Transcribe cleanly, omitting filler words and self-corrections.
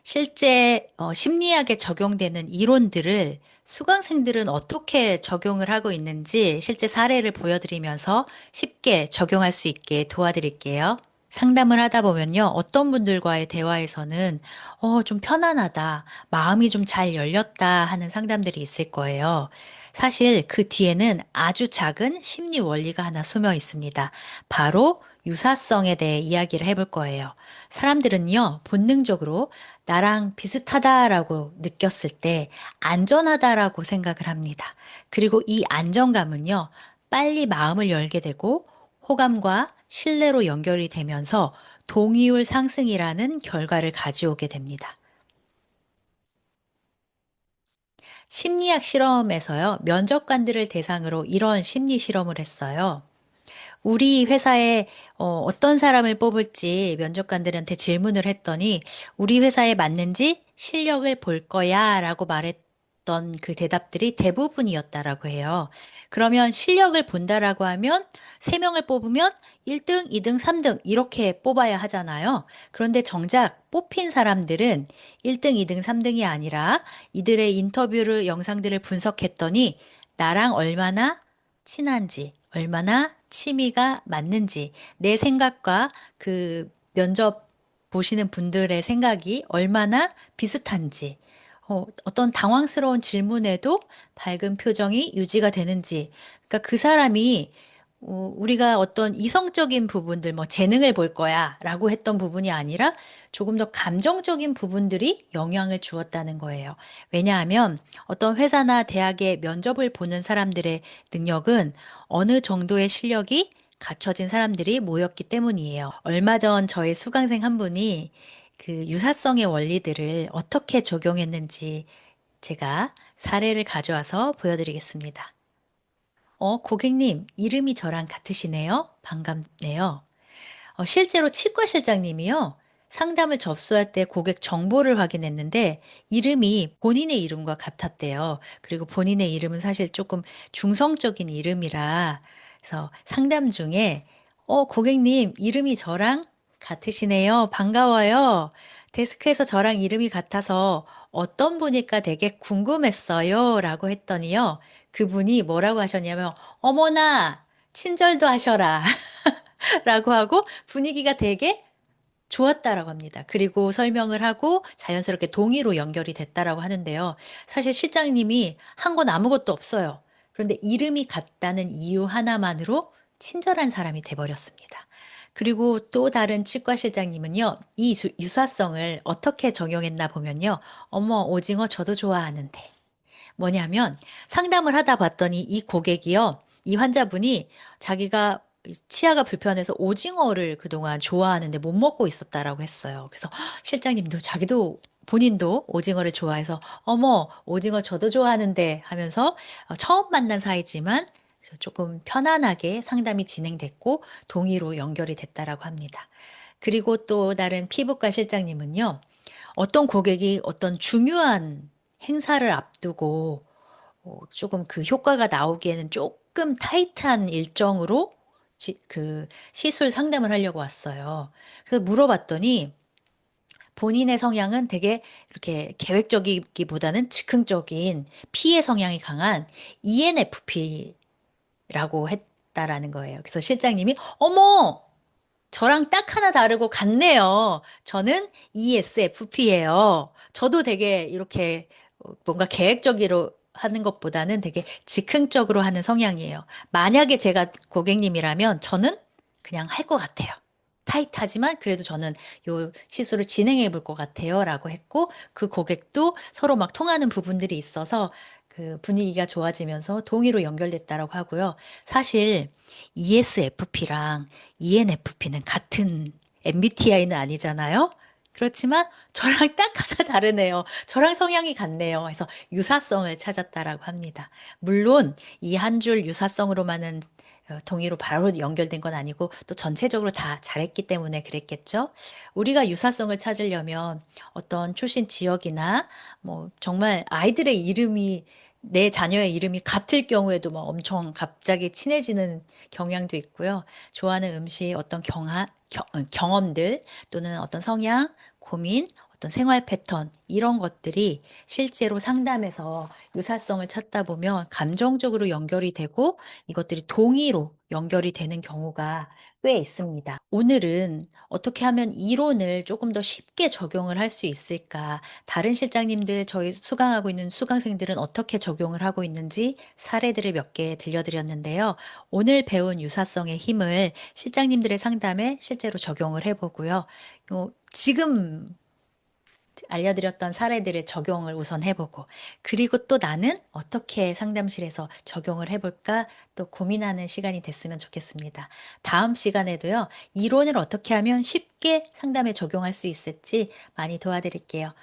실제 심리학에 적용되는 이론들을 수강생들은 어떻게 적용을 하고 있는지 실제 사례를 보여드리면서 쉽게 적용할 수 있게 도와드릴게요. 상담을 하다 보면요, 어떤 분들과의 대화에서는 좀 편안하다, 마음이 좀 잘 열렸다 하는 상담들이 있을 거예요. 사실 그 뒤에는 아주 작은 심리 원리가 하나 숨어 있습니다. 바로 유사성에 대해 이야기를 해볼 거예요. 사람들은요, 본능적으로 나랑 비슷하다라고 느꼈을 때 안전하다라고 생각을 합니다. 그리고 이 안정감은요, 빨리 마음을 열게 되고 호감과 신뢰로 연결이 되면서 동의율 상승이라는 결과를 가져오게 됩니다. 심리학 실험에서요, 면접관들을 대상으로 이런 심리 실험을 했어요. 우리 회사에 어떤 사람을 뽑을지 면접관들한테 질문을 했더니 우리 회사에 맞는지 실력을 볼 거야 라고 말했던 그 대답들이 대부분이었다라고 해요. 그러면 실력을 본다라고 하면 3명을 뽑으면 1등, 2등, 3등 이렇게 뽑아야 하잖아요. 그런데 정작 뽑힌 사람들은 1등, 2등, 3등이 아니라 이들의 인터뷰를 영상들을 분석했더니 나랑 얼마나 친한지, 얼마나 취미가 맞는지, 내 생각과 그 면접 보시는 분들의 생각이 얼마나 비슷한지, 어떤 당황스러운 질문에도 밝은 표정이 유지가 되는지, 그러니까 그 사람이 우리가 어떤 이성적인 부분들, 뭐 재능을 볼 거야 라고 했던 부분이 아니라 조금 더 감정적인 부분들이 영향을 주었다는 거예요. 왜냐하면 어떤 회사나 대학의 면접을 보는 사람들의 능력은 어느 정도의 실력이 갖춰진 사람들이 모였기 때문이에요. 얼마 전 저희 수강생 한 분이 그 유사성의 원리들을 어떻게 적용했는지 제가 사례를 가져와서 보여드리겠습니다. 고객님, 이름이 저랑 같으시네요. 반갑네요. 실제로 치과 실장님이요. 상담을 접수할 때 고객 정보를 확인했는데 이름이 본인의 이름과 같았대요. 그리고 본인의 이름은 사실 조금 중성적인 이름이라 그래서 상담 중에 고객님, 이름이 저랑 같으시네요. 반가워요. 데스크에서 저랑 이름이 같아서 어떤 분일까 되게 궁금했어요. 라고 했더니요. 그분이 뭐라고 하셨냐면, 어머나, 친절도 하셔라. 라고 하고 분위기가 되게 좋았다라고 합니다. 그리고 설명을 하고 자연스럽게 동의로 연결이 됐다라고 하는데요. 사실 실장님이 한 건 아무것도 없어요. 그런데 이름이 같다는 이유 하나만으로 친절한 사람이 돼버렸습니다. 그리고 또 다른 치과 실장님은요, 이 유사성을 어떻게 적용했나 보면요. 어머, 오징어 저도 좋아하는데. 뭐냐면 상담을 하다 봤더니 이 고객이요. 이 환자분이 자기가 치아가 불편해서 오징어를 그동안 좋아하는데 못 먹고 있었다라고 했어요. 그래서 실장님도 자기도 본인도 오징어를 좋아해서 어머, 오징어 저도 좋아하는데 하면서 처음 만난 사이지만 조금 편안하게 상담이 진행됐고 동의로 연결이 됐다라고 합니다. 그리고 또 다른 피부과 실장님은요. 어떤 고객이 어떤 중요한 행사를 앞두고 조금 그 효과가 나오기에는 조금 타이트한 일정으로 그 시술 상담을 하려고 왔어요. 그래서 물어봤더니 본인의 성향은 되게 이렇게 계획적이기보다는 즉흥적인 피해 성향이 강한 ENFP라고 했다라는 거예요. 그래서 실장님이 어머! 저랑 딱 하나 다르고 같네요. 저는 ESFP예요. 저도 되게 이렇게 뭔가 계획적으로 하는 것보다는 되게 즉흥적으로 하는 성향이에요. 만약에 제가 고객님이라면 저는 그냥 할 것 같아요. 타이트하지만 그래도 저는 요 시술을 진행해 볼 것 같아요. 라고 했고 그 고객도 서로 막 통하는 부분들이 있어서 그 분위기가 좋아지면서 동의로 연결됐다라고 하고요. 사실 ESFP랑 ENFP는 같은 MBTI는 아니잖아요. 그렇지만 저랑 딱 하나 다르네요. 저랑 성향이 같네요. 해서 유사성을 찾았다라고 합니다. 물론 이 한 줄 유사성으로만은 동의로 바로 연결된 건 아니고 또 전체적으로 다 잘했기 때문에 그랬겠죠. 우리가 유사성을 찾으려면 어떤 출신 지역이나 뭐 정말 아이들의 이름이 내 자녀의 이름이 같을 경우에도 막 엄청 갑자기 친해지는 경향도 있고요. 좋아하는 음식, 어떤 경험들 또는 어떤 성향, 고민, 어떤 생활 패턴 이런 것들이 실제로 상담에서 유사성을 찾다 보면 감정적으로 연결이 되고 이것들이 동의로 연결이 되는 경우가 꽤 있습니다. 오늘은 어떻게 하면 이론을 조금 더 쉽게 적용을 할 수 있을까? 다른 실장님들, 저희 수강하고 있는 수강생들은 어떻게 적용을 하고 있는지 사례들을 몇 개 들려드렸는데요. 오늘 배운 유사성의 힘을 실장님들의 상담에 실제로 적용을 해 보고요. 지금 알려드렸던 사례들을 적용을 우선 해 보고, 그리고 또 '나는 어떻게 상담실에서 적용을 해 볼까?' 또 고민하는 시간이 됐으면 좋겠습니다. 다음 시간에도요. 이론을 어떻게 하면 쉽게 상담에 적용할 수 있을지 많이 도와드릴게요.